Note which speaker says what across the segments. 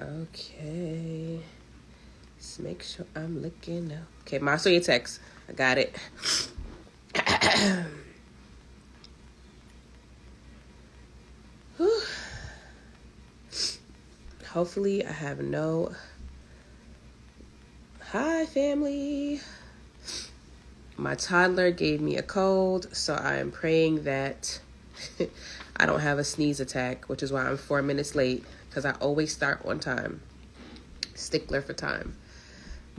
Speaker 1: Okay. Let's make sure I'm looking up. Okay, Ma, saw your text. I got it. Hopefully I have no... Hi, family. My toddler gave me a cold, so I am praying that I don't have a sneeze attack, which is why I'm 4 minutes late, because I always start on time. Stickler for time.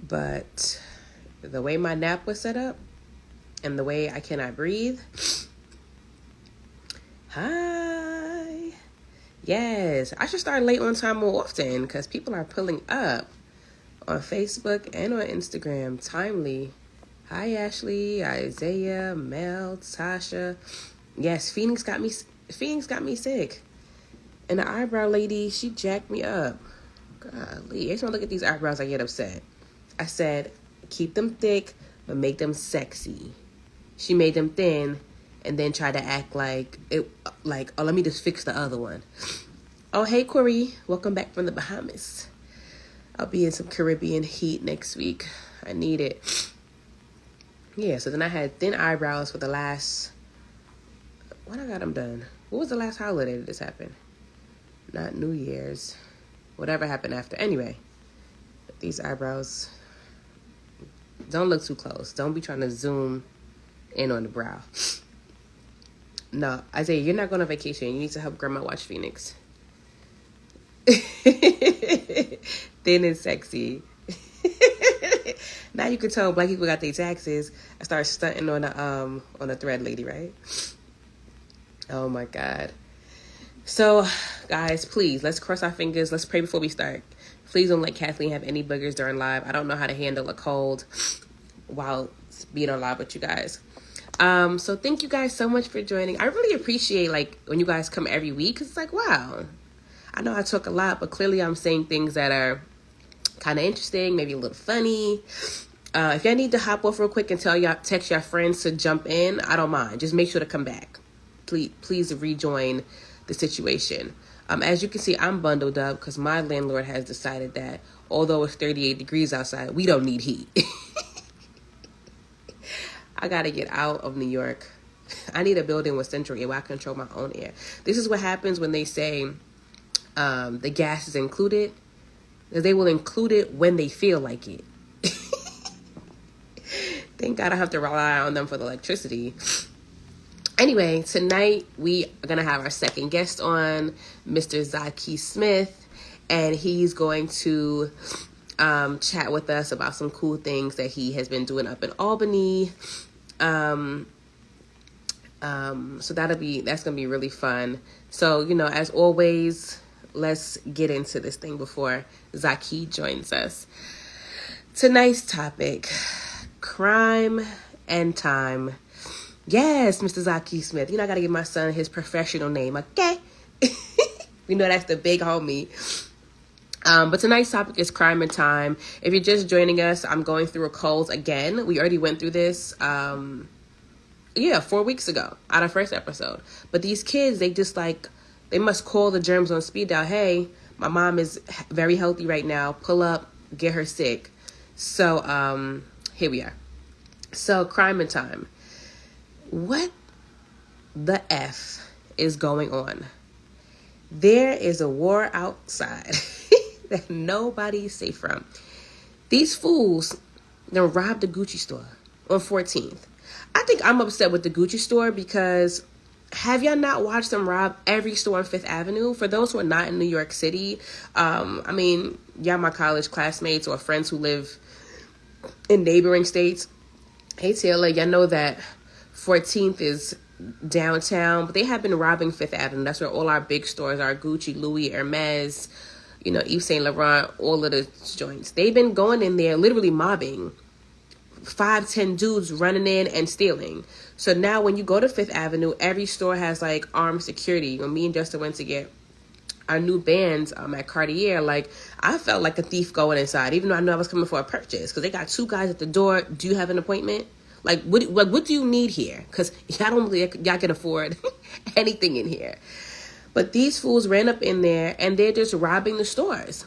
Speaker 1: But the way my nap was set up and the way I cannot breathe. Hi. Yes, I should start late on time more often because people are pulling up on Facebook and on Instagram. Timely. Hi, Ashley, Isaiah, Mel, Tasha. Yes, Phoenix got me sick. And the eyebrow lady, she jacked me up. Golly, every time I look at these eyebrows, I get upset. I said, keep them thick, but make them sexy. She made them thin and then tried to act like, oh, let me just fix the other one. Oh, hey, Corey. Welcome back from the Bahamas. I'll be in some Caribbean heat next week. I need it. Yeah, so then I had thin eyebrows for the last... When I got them done? What was the last holiday that this happened? Not New Year's. Whatever happened after. Anyway, these eyebrows... Don't look too close. Don't be trying to zoom in on the brow. No, Isaiah, you're not going on vacation. You need to help Grandma watch Phoenix. Thin and sexy. Now you can tell black people got their taxes. I started stunting on a thread lady, right? Oh my God. So, guys, please, let's cross our fingers. Let's pray before we start. Please don't let Kathleen have any boogers during live. I don't know how to handle a cold while being on live with you guys. So thank you guys so much for joining. I really appreciate when you guys come every week. It's like, wow. I know I talk a lot, but clearly I'm saying things that are kind of interesting, maybe a little funny. If y'all need to hop off real quick and text your friends to jump in, I don't mind. Just make sure to come back. Please rejoin the situation. As you can see, I'm bundled up because my landlord has decided that although it's 38 degrees outside, we don't need heat. I got to get out of New York. I need a building with central air where I control my own air. This is what happens when they say the gas is included. They will include it when they feel like it. Thank God I have to rely on them for the electricity. Anyway, tonight we are going to have our second guest on, Mr. Zaki Smith, and he's going to chat with us about some cool things that he has been doing up in Albany. So that's going to be really fun. So, as always, let's get into this thing before Zaki joins us. Tonight's topic, crime and time. Yes, Mr. Zaki Smith. I got to give my son his professional name, okay? That's the big homie. But tonight's topic is crime and time. If you're just joining us, I'm going through a cold again. We already went through this, 4 weeks ago, out of first episode. But these kids, they must call the germs on speed dial. Hey, my mom is very healthy right now. Pull up, get her sick. So, here we are. So, crime and time. What the F is going on? There is a war outside that nobody's safe from. These fools, they robbed the Gucci store on 14th. I think I'm upset with the Gucci store because have y'all not watched them rob every store on Fifth Avenue? For those who are not in New York City, y'all my college classmates or friends who live in neighboring states. Hey, Taylor, y'all know that 14th is downtown, but they have been robbing Fifth Avenue. That's where all our big stores are: Gucci, Louis, Hermes, Yves Saint Laurent, all of the joints. They've been going in there, literally mobbing. 5-10 dudes running in and stealing. So now when you go to Fifth Avenue, every store has armed security. When me and Justin went to get our new bands at Cartier, I felt like a thief going inside, even though I knew I was coming for a purchase, because they got 2 guys at the door. Do you have an appointment? What do you need here? Because I don't believe y'all can afford anything in here. But these fools ran up in there and they're just robbing the stores.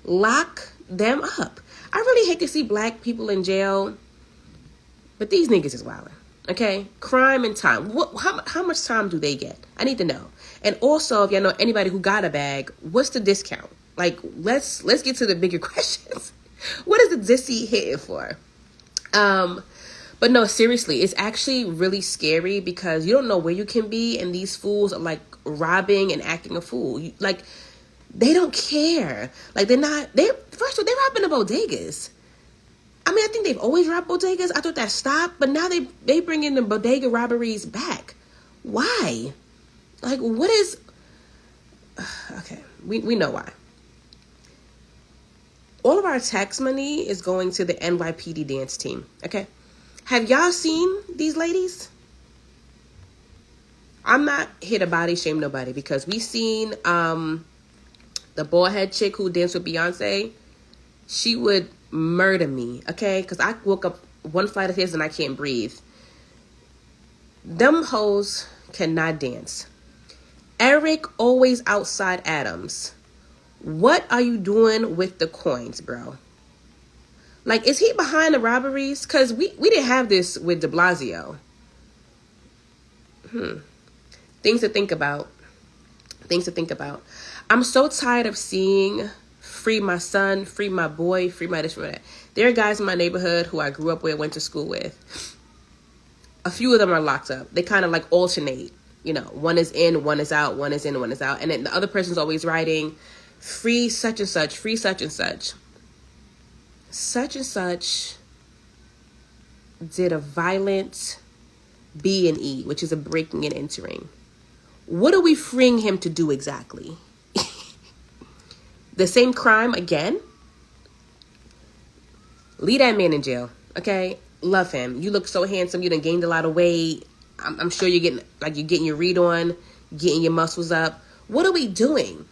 Speaker 1: Lock them up. I really hate to see black people in jail, but these niggas is wilding. Okay, crime and time. How much time do they get? I need to know. And also, if y'all know anybody who got a bag, what's the discount? Like, let's get to the bigger questions. What is the dissy hitting for? But no, seriously, it's actually really scary because you don't know where you can be, and these fools are like robbing and acting a fool. Like, they don't care. Like, first of all, they're robbing the bodegas. I mean, I think they've always robbed bodegas. I thought that stopped, but now they bring in the bodega robberies back. Why? Like, what is... Okay, we know why. All of our tax money is going to the NYPD dance team, okay? Have y'all seen these ladies? I'm not here to body shame nobody because we seen the bald head chick who danced with Beyonce. She would murder me, okay? Because I woke up one flight of stairs and I can't breathe. Them hoes cannot dance. Eric always outside Adams. What are you doing with the coins, bro? Like, is he behind the robberies? Because we didn't have this with de Blasio. Things to think about. I'm so tired of seeing free my son, free my boy, free my this, free my that. There are guys in my neighborhood who I grew up with, went to school with. A few of them are locked up. They kind of like alternate. You know, one is in, one is out, one is in, one is out. And then the other person's always writing, free such and such, free such and such. Such and such did a violent B&E, which is a breaking and entering. What are we freeing him to do exactly? The same crime again? Leave that man in jail, okay? Love him. You look so handsome. You done gained a lot of weight. I'm sure you're getting your read on, getting your muscles up. What are we doing?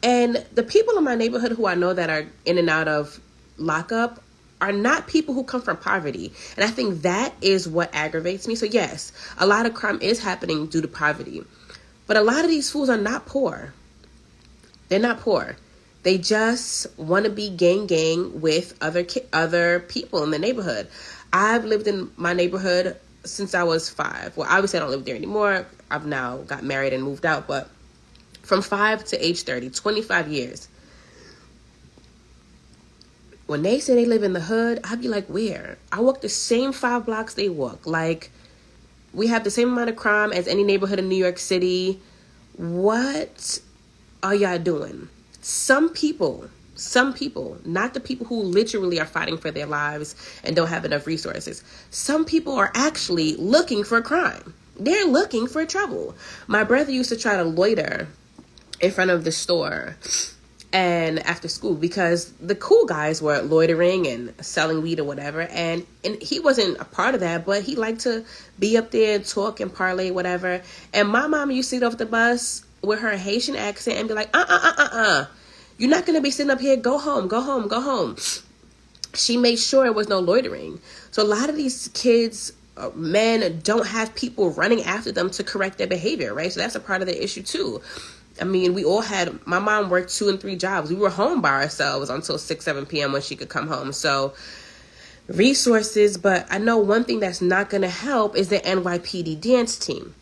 Speaker 1: And the people in my neighborhood who I know that are in and out of lockup are not people who come from poverty. And I think that is what aggravates me. So yes, a lot of crime is happening due to poverty. But a lot of these fools are not poor. They're not poor. They just want to be gang with other people in the neighborhood. I've lived in my neighborhood since I was 5. Well, obviously I don't live there anymore. I've now got married and moved out. But from 5 to age 30, 25 years. When they say they live in the hood, I'd be like, where? I walk the same 5 blocks they walk. Like, we have the same amount of crime as any neighborhood in New York City. What are y'all doing? Some people, not the people who literally are fighting for their lives and don't have enough resources. Some people are actually looking for crime. They're looking for trouble. My brother used to try to loiter in front of the store and after school because the cool guys were loitering and selling weed or whatever. And he wasn't a part of that, but he liked to be up there and talk and parlay, whatever. And my mom used to sit off the bus with her Haitian accent and be like, you're not going to be sitting up here. Go home. She made sure there was no loitering. So a lot of these kids, men, don't have people running after them to correct their behavior, right? So that's a part of the issue too. I mean, my mom worked 2 and 3 jobs. We were home by ourselves until 6, 7 p.m. when she could come home. So resources, but I know one thing that's not going to help is the NYPD dance team.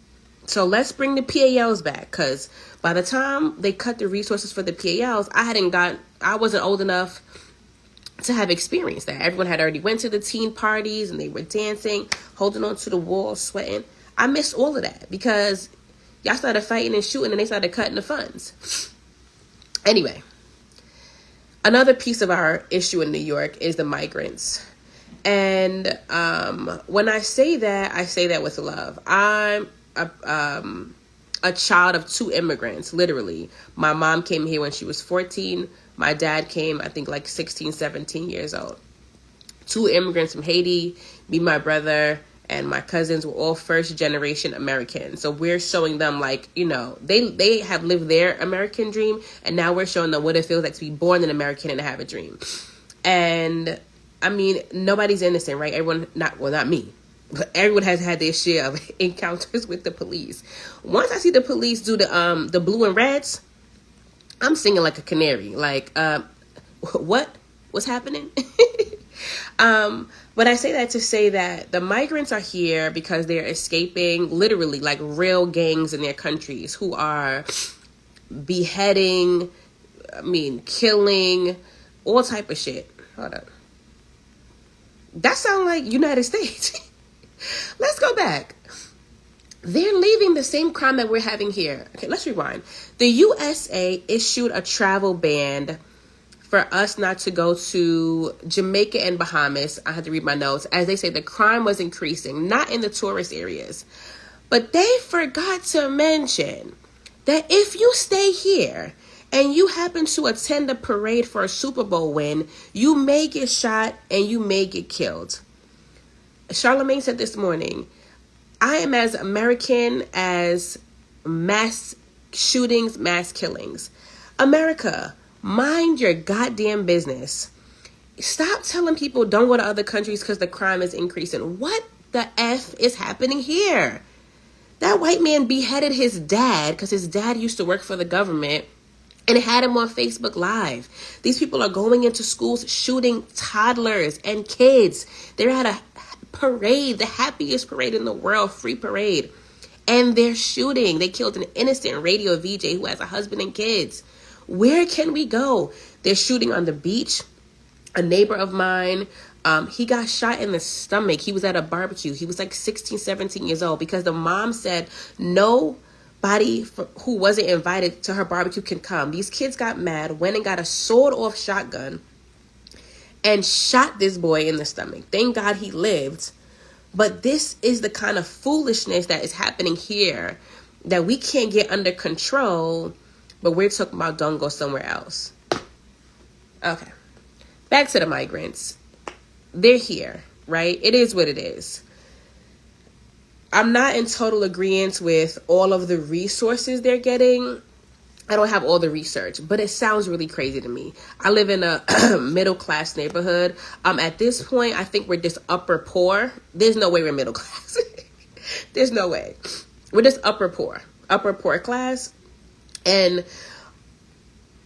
Speaker 1: So let's bring the PALs back, because by the time they cut the resources for the PALs, I wasn't old enough to have experienced that. Everyone had already went to the teen parties and they were dancing, holding on to the wall, sweating. I missed all of that because y'all started fighting and shooting and they started cutting the funds. Anyway, another piece of our issue in New York is the migrants. And when I say that with love. I'm a child of 2 immigrants, literally. My mom came here when she was 14. My dad came, I think, like 16, 17 years old. 2 immigrants from Haiti. Me, my brother, and my cousins were all first-generation Americans. So we're showing them, like, you know, they have lived their American dream, and now we're showing them what it feels like to be born an American and have a dream. And, I mean, nobody's innocent, right? Everyone, not me. But everyone has had their share of encounters with the police. Once I see the police do the blue and reds, I'm singing like a canary. Like, what's happening? But I say that to say that the migrants are here because they're escaping literally like real gangs in their countries who are beheading, killing, all type of shit. Hold up. That sounds like United States. Let's go back. They're leaving the same crime that we're having here. Okay, let's rewind. The USA issued a travel ban for us not to go to Jamaica and Bahamas. I had to read my notes. As they say, the crime was increasing, not in the tourist areas. But they forgot to mention that if you stay here and you happen to attend a parade for a Super Bowl win, you may get shot and you may get killed. Charlemagne said this morning, I am as American as mass shootings, mass killings. America, mind your goddamn business. Stop telling people don't go to other countries because the crime is increasing. What the F is happening here? That white man beheaded his dad because his dad used to work for the government and had him on Facebook Live. These people are going into schools shooting toddlers and kids. They're at a parade, the happiest parade in the world, free parade. And they're shooting. They killed an innocent radio VJ who has a husband and kids. Where can we go? They're shooting on the beach. A neighbor of mine, he got shot in the stomach. He was at a barbecue. He was like 16, 17 years old because the mom said nobody who wasn't invited to her barbecue can come. These kids got mad, went and got a sawed-off shotgun and shot this boy in the stomach. Thank God he lived. But this is the kind of foolishness that is happening here that we can't get under control, but we're talking about don't go somewhere else. Okay. Back to the migrants. They're here, right? It is what it is. I'm not in total agreement with all of the resources they're getting. I don't have all the research, but it sounds really crazy to me. I live in a middle class neighborhood. At this point, I think we're just upper poor. There's no way we're middle class. There's no way. We're just upper poor class. And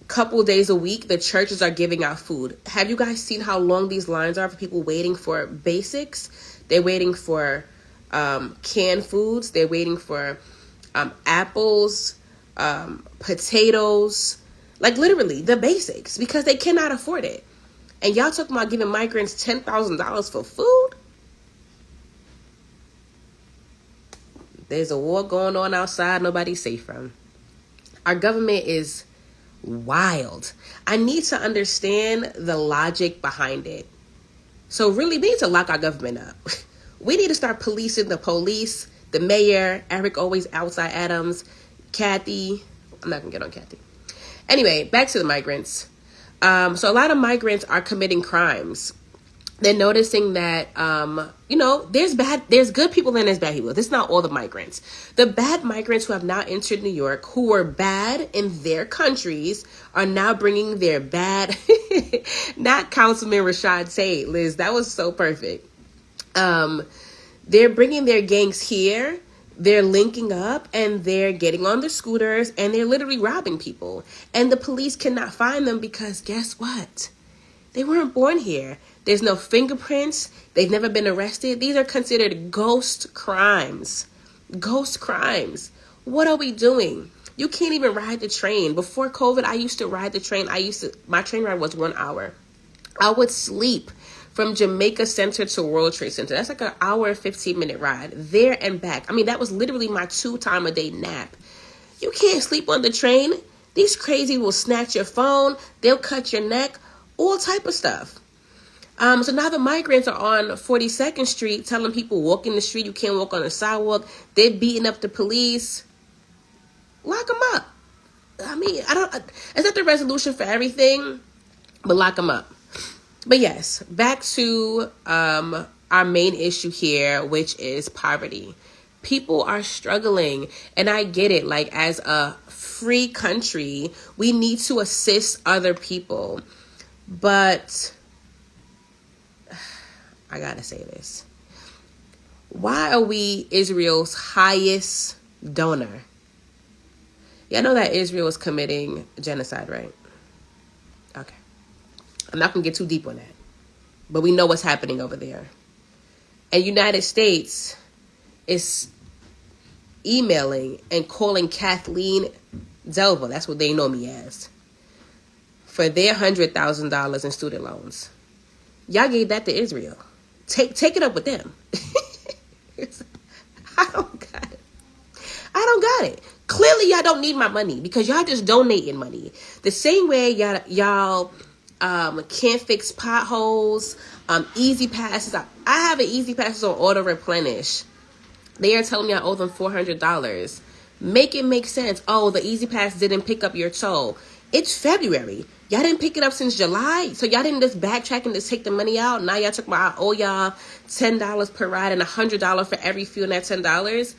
Speaker 1: couple days a week, the churches are giving out food. Have you guys seen how long these lines are for people waiting for basics? They're waiting for canned foods. They're waiting for apples, potatoes, like literally the basics, because they cannot afford it. And y'all talking about giving migrants $10,000 for food? There's a war going on outside nobody's safe from. Our government is wild. I need to understand the logic behind it. So really, we need to lock our government up. We need to start policing the police, the mayor, Eric Always Outside Adams, Kathy. I'm not gonna get on Kathy. Anyway, back to the migrants. So a lot of migrants are committing crimes. They're noticing that, there's good people and there's bad people. This is not all the migrants. The bad migrants who have now entered New York, who were bad in their countries, are now bringing their bad, not Councilman Rashad Tate, Liz, that was so perfect. They're bringing their gangs here. They're linking up and they're getting on the scooters and they're literally robbing people. And the police cannot find them because guess what? They weren't born here. There's no fingerprints. They've never been arrested. These are considered ghost crimes. Ghost crimes. What are we doing? You can't even ride the train. Before COVID, I used to ride the train. My train ride was 1 hour. I would sleep from Jamaica Center to World Trade Center. That's like an hour and 15-minute ride there and back. That was literally my 2-time-a-day nap. You can't sleep on the train. These crazy will snatch your phone. They'll cut your neck. All type of stuff. So now the migrants are on 42nd Street telling people walk in the street, you can't walk on the sidewalk. They're beating up the police. Lock them up. It's not the resolution for everything, but lock them up. But yes, back to our main issue here, which is poverty. People are struggling, and I get it. Like, as a free country, we need to assist other people. But I gotta say this. Why are we Israel's highest donor? Y'all know that Israel is committing genocide, right? Okay. I'm not going to get too deep on that. But we know what's happening over there. And United States is emailing and calling Kathleen Delva, that's what they know me as, for their $100,000 in student loans. Y'all gave that to Israel. Take it up with them. I don't got it. Clearly, y'all don't need my money because y'all just donating money. The same way y'all can't fix potholes, easy passes. I have an easy passes on auto replenish. They are telling me I owe them $400. Make it make sense. Oh, the easy pass didn't pick up your toll. It's February. Y'all didn't pick it up since July. So y'all didn't just backtrack and just take the money out. Now y'all talking about I owe y'all $10 per ride and $100 for every fuel, and that $10.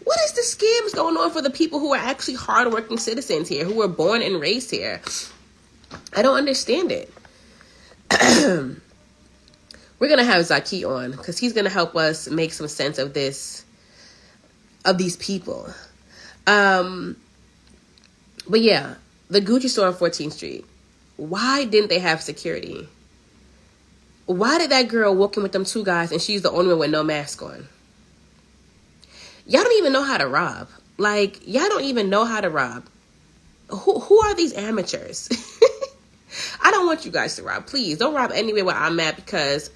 Speaker 1: What is the scams going on for the people who are actually hardworking citizens here, who were born and raised here? I don't understand it. We're going to have Zaki on because he's going to help us make some sense of this, of these people. But yeah, the Gucci store on 14th Street. Why didn't they have security? Why did that girl walk in with them two guys and she's the only one with no mask on? Y'all don't even know how to rob. Like, y'all don't even know how to rob. Who are these amateurs? I don't want you guys to rob. Please, don't rob anywhere where I'm at because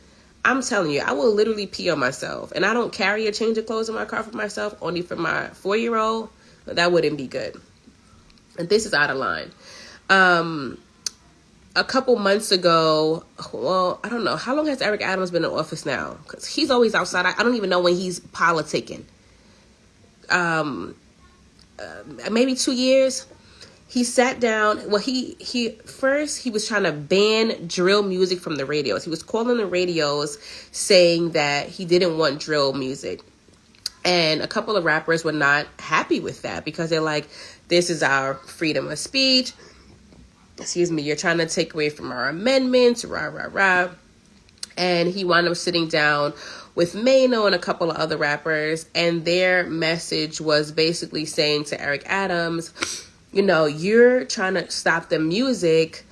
Speaker 1: I'm telling you, I will literally pee on myself. And I don't carry a change of clothes in my car for myself, only for my 4-year-old. That wouldn't be good. And this is out of line. A couple months ago, well, I don't know. How long has Eric Adams been in office now? Because he's always outside. I don't even know when he's politicking. Maybe 2 years. He sat down. Well, he was trying to ban drill music from the radios. He was calling the radios saying that he didn't want drill music. And a couple of rappers were not happy with that because they're like, this is our freedom of speech. Excuse me, you're trying to take away from our amendments, rah, rah, rah. And he wound up sitting down with Mano and a couple of other rappers. And their message was basically saying to Eric Adams, you know, you're trying to stop the music.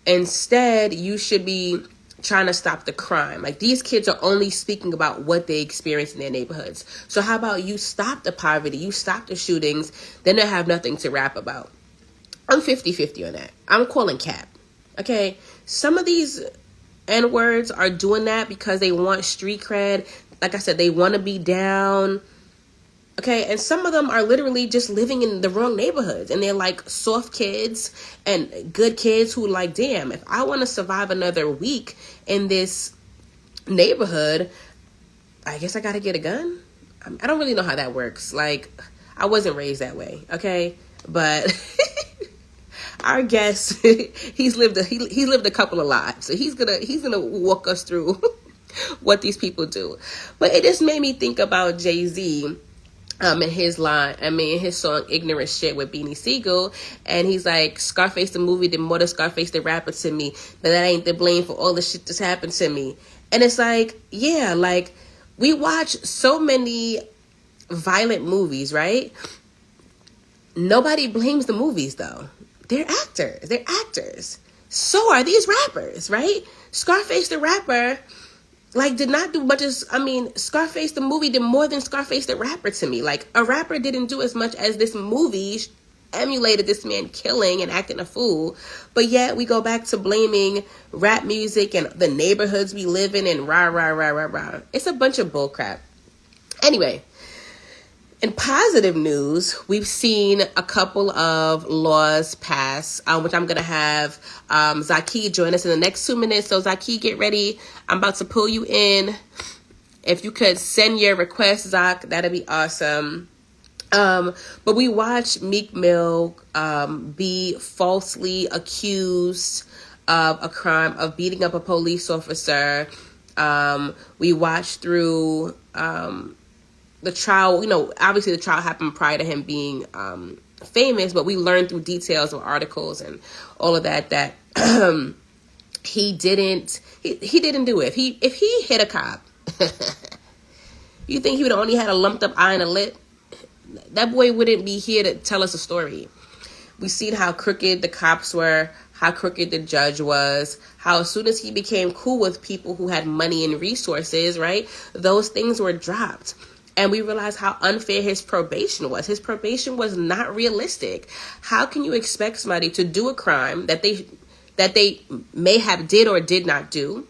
Speaker 1: Instead, you should be trying to stop the crime. Like, these kids are only speaking about what they experience in their neighborhoods. So how about you stop the poverty, you stop the shootings, then they have nothing to rap about. I'm 50-50 on that. I'm calling cap. Okay? Some of these N-words are doing that because they want street cred. Like I said, they want to be down. Okay? And some of them are literally just living in the wrong neighborhoods. And they're like soft kids and good kids who like, damn, if I want to survive another week in this neighborhood, I guess I got to get a gun. I don't really know how that works. Like, I wasn't raised that way. Okay? But our guest, he's lived a couple of lives, so he's gonna walk us through what these people do. But it just made me think about Jay-Z, in his song "Ignorant Shit" with Beanie Siegel, and he's like, Scarface the movie did more than Scarface the rapper to me, but that ain't the blame for all the shit that's happened to me. And it's like, yeah, like, we watch so many violent movies, right? Nobody blames the movies though. They're actors. So are these rappers, right? Scarface the rapper, like, did not do much as, Scarface the movie did more than Scarface the rapper to me. Like, a rapper didn't do as much as this movie emulated this man killing and acting a fool. But yet we go back to blaming rap music and the neighborhoods we live in and rah, rah, rah, rah, rah. It's a bunch of bullcrap. Anyway, in positive news, we've seen a couple of laws pass, which I'm going to have Zaki join us in the next 2 minutes. So Zaki, get ready. I'm about to pull you in. If you could send your request, Zach, that'd be awesome. But we watched Meek Mill be falsely accused of a crime of beating up a police officer. We watched through the trial. You know, obviously the trial happened prior to him being famous, but we learned through details of articles and all of that he didn't do it. If he hit a cop, you think he would have only had a lumped up eye and a lip? That boy wouldn't be here to tell us a story. We seen how crooked the cops were, how crooked the judge was, how as soon as he became cool with people who had money and resources, right, those things were dropped. And we realized how unfair his probation was. His probation was not realistic. How can you expect somebody to do a crime that they may have did or did not do,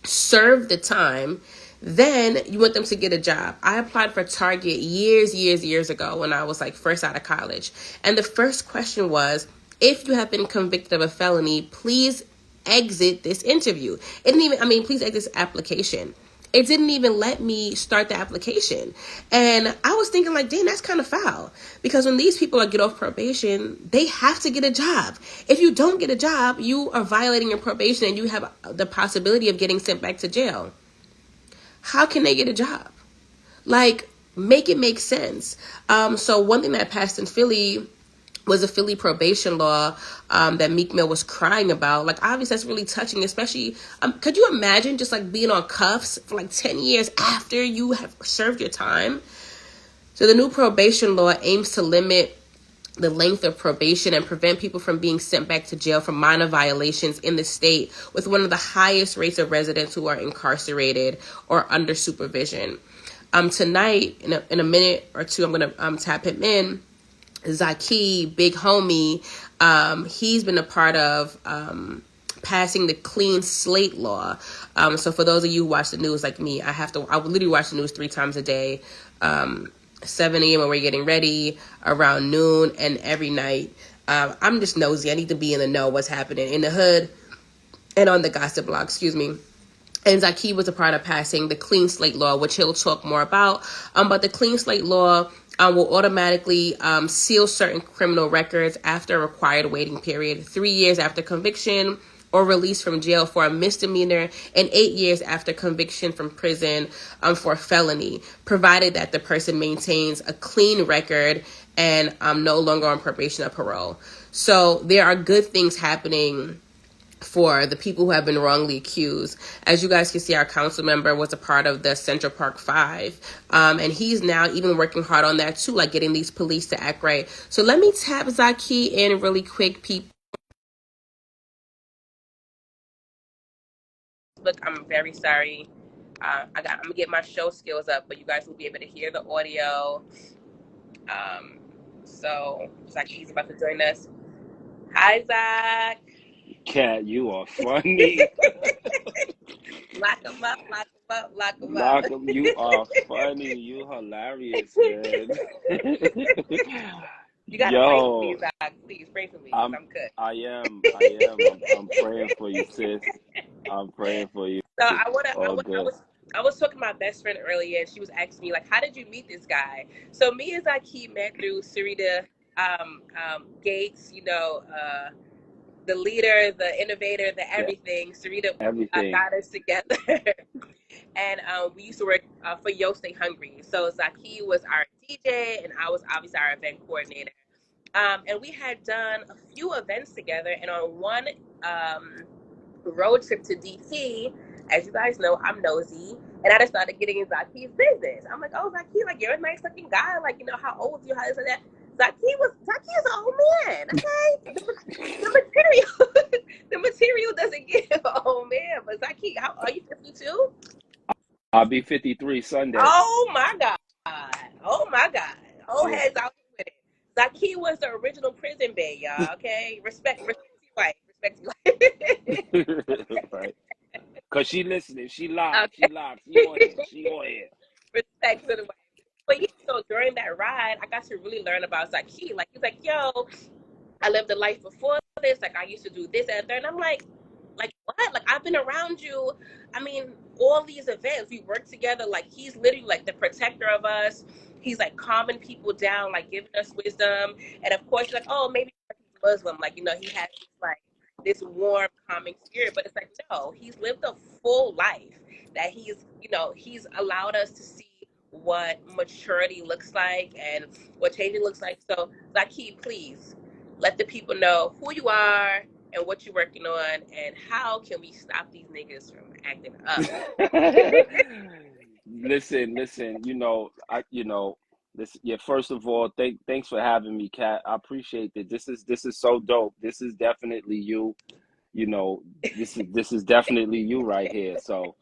Speaker 1: serve the time, then you want them to get a job? I applied for Target years ago when I was like first out of college. And the first question was, if you have been convicted of a felony, please exit this interview. It didn't even, please exit this application. It didn't even let me start the application. And I was thinking like, dang, that's kind of foul. Because when these people get off probation, they have to get a job. If you don't get a job, you are violating your probation and you have the possibility of getting sent back to jail. How can they get a job? Like, make it make sense. So one thing that passed in Philly was a Philly probation law that Meek Mill was crying about. Like, obviously, that's really touching, especially, could you imagine just, like, being on cuffs for, like, 10 years after you have served your time? So the new probation law aims to limit the length of probation and prevent people from being sent back to jail for minor violations in the state with one of the highest rates of residents who are incarcerated or under supervision. Tonight, in a minute or two, I'm going to tap him in. Zaki, big homie, he's been a part of passing the clean slate law. So for those of you who watch the news like me, I would literally watch the news 3 times a day, 7 a.m. when we're getting ready, around noon, and every night. I'm just nosy. I need to be in the know what's happening in the hood and on the gossip blog, excuse me. And Zaki was a part of passing the clean slate law, which he'll talk more about. But the clean slate law will automatically seal certain criminal records after a required waiting period, 3 years after conviction or release from jail for a misdemeanor, and 8 years after conviction from prison for a felony, provided that the person maintains a clean record and no longer on probation or parole. So there are good things happening for the people who have been wrongly accused. As you guys can see, our council member was a part of the Central Park 5. And he's now even working hard on that too, like getting these police to act right. So let me tap Zaki in really quick, people. Look, I'm very sorry. I'm gonna get my show skills up, but you guys will be able to hear the audio. So Zaki's about to join us. Hi, Zach.
Speaker 2: Cat, you are funny.
Speaker 1: Lock him up, lock him up, lock him up.
Speaker 2: Lock 'em. You are funny. You hilarious, man.
Speaker 1: You gotta pray for me, Zach. Please pray for me. I'm good.
Speaker 2: I am. I'm praying for you, sis. I'm praying for you.
Speaker 1: So I was talking to my best friend earlier, and she was asking me like, "How did you meet this guy?" So me and Zaki met through Sarita Gates. The leader, the innovator, the everything. Sarita got us together. And we used to work for Yo Stay Hungry. So Zaki was our DJ, and I was obviously our event coordinator. And we had done a few events together. And on one road trip to DC, as you guys know, I'm nosy, and I just started getting in Zaki's business. I'm like, oh, Zaki, like, you're a nice looking guy. Like, how old are you? How this and that. Zaki is an old man, okay? The material, the material doesn't give an old man. But Zaki, how are you? 52?
Speaker 2: I'll be 53 Sunday.
Speaker 1: Oh my God! Oh my God! Old heads out here with it. Zaki was the original prison bae, y'all. Okay, respect your wife. Respect your wife.
Speaker 2: Right. Cause she listening. She live. Okay. She on it.
Speaker 1: Respect to the wife. But so during that ride, I got to really learn about Zaki. Like, he's like, yo, I lived a life before this. Like, I used to do this and that. And I'm like, what? Like, I've been around you. All these events, we work together. Like, he's literally like the protector of us. He's like calming people down, like giving us wisdom. And of course, like, oh, maybe he's Muslim. Like, he has this warm, calming spirit. But it's like, no, he's lived a full life that he's allowed us to see what maturity looks like and what changing looks like. So, Zaki, please let the people know who you are and what you're working on, and how can we stop these niggas from acting up?
Speaker 2: Listen. First of all, thanks for having me, Kat. I appreciate that. This is so dope. This is definitely you. You know, this is definitely you right here. So,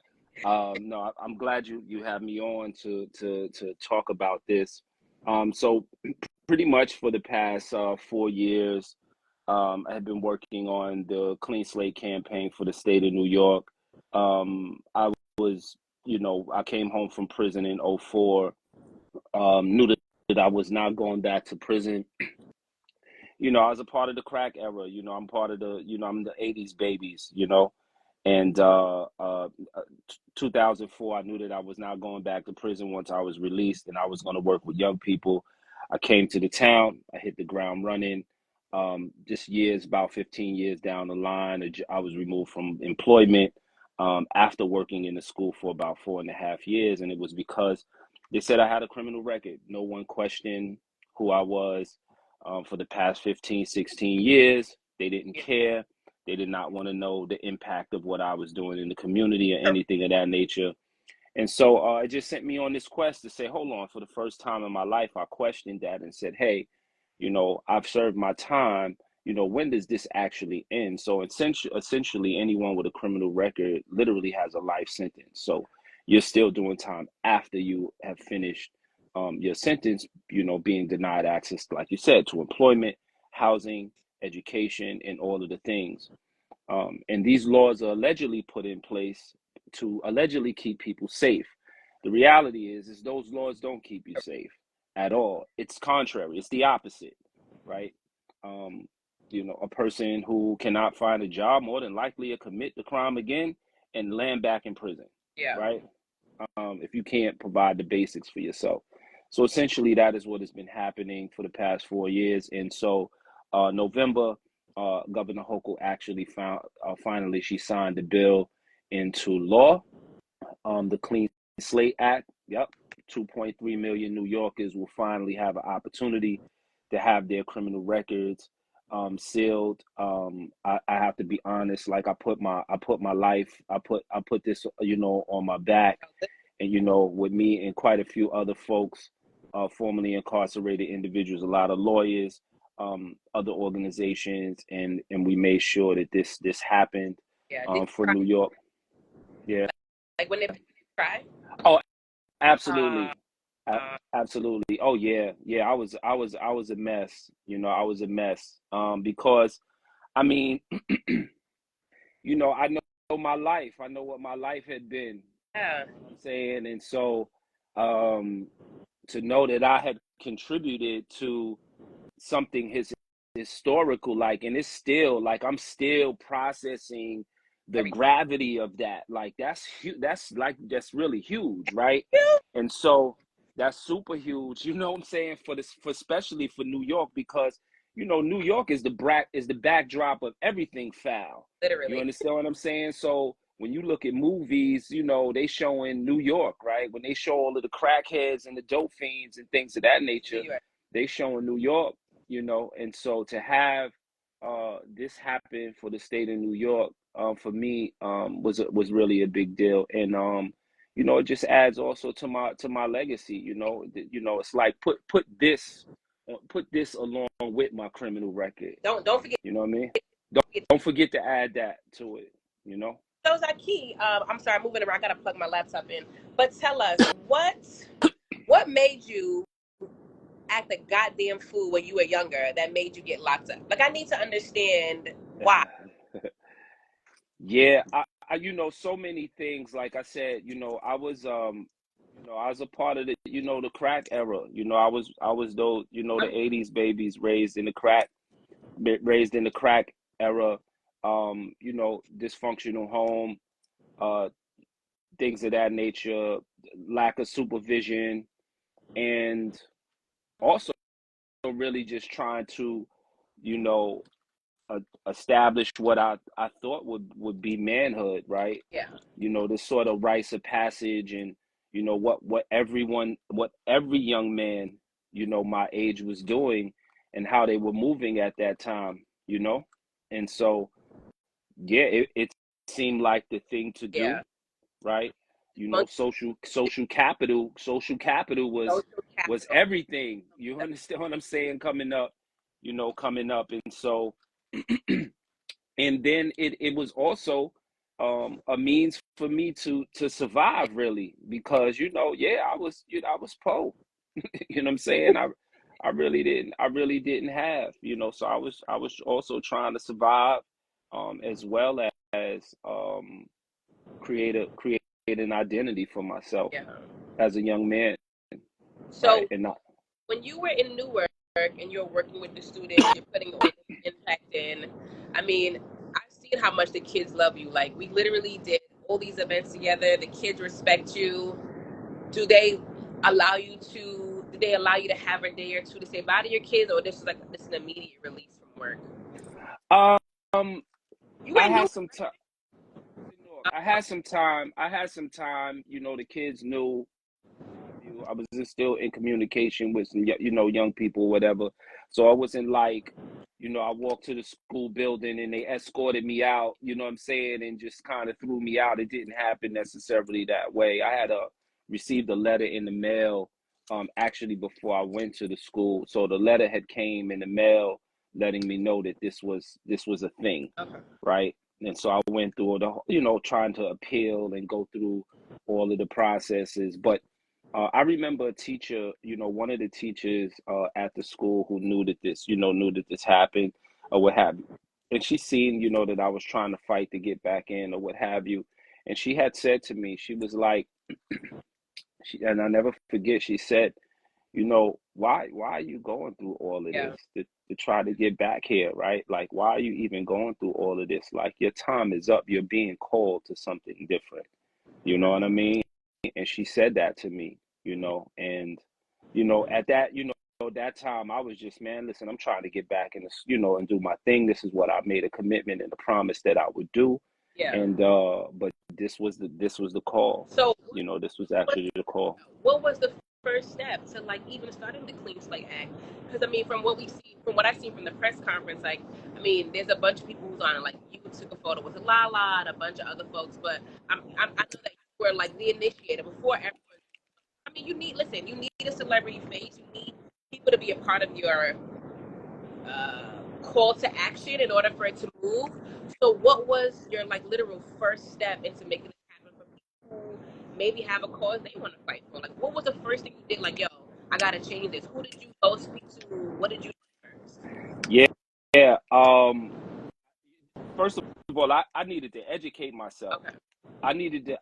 Speaker 2: no, I'm glad you have me on to talk about this. So pretty much for the past 4 years, I have been working on the Clean Slate campaign for the state of New York. I was, I came home from prison in '04. Knew that I was not going back to prison. I was a part of the crack era. I'm part of I'm the '80s babies. And 2004, I knew that I was not going back to prison once I was released, and I was going to work with young people. I came to the town. I hit the ground running. Just about 15 years down the line, I was removed from employment after working in the school for about 4.5 years, and it was because they said I had a criminal record. No one questioned who I was for the past 15, 16 years. They didn't care. They did not want to know the impact of what I was doing in the community or anything of that nature. And so it just sent me on this quest to say, hold on, for the first time in my life, I questioned that and said, hey, I've served my time. When does this actually end? So essentially, anyone with a criminal record literally has a life sentence. So you're still doing time after you have finished your sentence, being denied access, like you said, to employment, housing, education, and all of the things. And these laws are allegedly put in place to allegedly keep people safe. The reality is those laws don't keep you safe at all. It's contrary. It's the opposite, right? Um, a person who cannot find a job more than likely to commit the crime again and land back in prison, right? If you can't provide the basics for yourself. So essentially, that is what has been happening for the past 4 years. And so, November, Governor Hochul actually finally she signed the bill into law. The Clean Slate Act. Yep, 2.3 million New Yorkers will finally have an opportunity to have their criminal records sealed. I have to be honest. Like I put my life. I put this on my back, and with me and quite a few other folks, formerly incarcerated individuals, a lot of lawyers, other organizations, and we made sure that this happened for New York. Yeah.
Speaker 1: Like when they cry?
Speaker 2: Oh, absolutely. Absolutely. Oh yeah. Yeah, I was a mess. I was a mess. Because I mean, I know my life. I know what my life had been.
Speaker 1: Yeah.
Speaker 2: You know what I'm saying? And so um to know that I had contributed to something historical, like, and it's still like I'm still processing the gravity of that. Like that's really huge, right? And so that's super huge. You know what I'm saying, for especially for New York, because New York is the backdrop of everything foul. You
Speaker 1: Literally.
Speaker 2: understand what I'm saying? So when you look at movies, they showing New York, right? When they show all of the crackheads and the dope fiends and things of that nature, they showing New York. And so to have this happen for the state of New York, for me, was really a big deal. And it just adds also to my legacy. It's like put this along with my criminal record.
Speaker 1: Don't forget.
Speaker 2: You know what I mean? Don't forget to add that to it.
Speaker 1: So Zaki, I'm sorry, I'm moving around. I gotta plug my laptop in. But tell us what made you act a goddamn fool when you were younger that made you get locked up? Like I need to understand why.
Speaker 2: Yeah, so many things. Like I said, I was a part of the crack era. I was those, the '80s babies raised in the crack era. Dysfunctional home, uh, things of that nature, lack of supervision, and also really just trying to, you know, establish what I thought would be manhood, right?
Speaker 1: Yeah.
Speaker 2: This sort of rites of passage, and what every young man, my age was doing, and how they were moving at that time. And so yeah, it seemed like the thing to do,
Speaker 1: Yeah.
Speaker 2: right? You know,
Speaker 1: Monkey
Speaker 2: social capital was
Speaker 1: social capital.
Speaker 2: everything. You understand what I'm saying? Coming up, and so, and then it was also a means for me to survive, really, because yeah, I was poor. You know what I'm saying? I really didn't have, so I was also trying to survive, as well as create an identity for myself
Speaker 1: Yeah.
Speaker 2: as a young man, right?
Speaker 1: So
Speaker 2: And not,
Speaker 1: when you were in Newark and you're working with the students, you're putting all this impact in. I mean, I've seen how much the kids love you. Like we literally did all these events together. The kids respect you. Do they allow you to? Do they allow you to have a day or two to say bye to your kids, or this is an immediate release from work?
Speaker 2: um,
Speaker 1: You were
Speaker 2: I
Speaker 1: in
Speaker 2: had
Speaker 1: Newark.
Speaker 2: some time. I had some time. I had some time. The kids knew. I was just still in communication with some, young people, whatever. So I wasn't like, I walked to the school building and they escorted me out, you know what I'm saying, and just kind of threw me out. It didn't happen necessarily that way. I had received a letter in the mail, actually before I went to the school. So the letter had came in the mail letting me know that this was a thing,
Speaker 1: Okay.
Speaker 2: right? And so I went through trying to appeal and go through all of the processes, but I remember a teacher, one of the teachers at the school who knew that this happened or what have you. And she seen, that I was trying to fight to get back in or what have you. And she had said to me, she was like, and I never forget, she said, why are you going through all of
Speaker 1: Yeah.
Speaker 2: this to try to get back here, right? Like, why are you even going through all of this? Like, your time is up. You're being called to something different. You know what I mean? And she said that to me, and at that time I was just, man, listen, I'm trying to get back in this, and do my thing. This is what I made a commitment and a promise that I would do.
Speaker 1: Yeah.
Speaker 2: And but this was the call.
Speaker 1: So
Speaker 2: This was actually the call.
Speaker 1: what was the first step to like even starting the Clean Slate Act? Because I mean, from what I see from the press conference, like I mean, there's a bunch of people who's on it. Like you took a photo with Lala and a bunch of other folks, but I know that you were like the initiator before everyone. I mean, you need a celebrity face. You need people to be a part of your call to action in order for it to move. So, what was your like literal first step into making it happen for people who maybe have a cause they want to fight for? Like, what was the first thing you did? Like, yo, I gotta change this. Who did you go speak to? What did you do first?
Speaker 2: Yeah, yeah. First of all, I needed to educate myself.
Speaker 1: Okay.
Speaker 2: I needed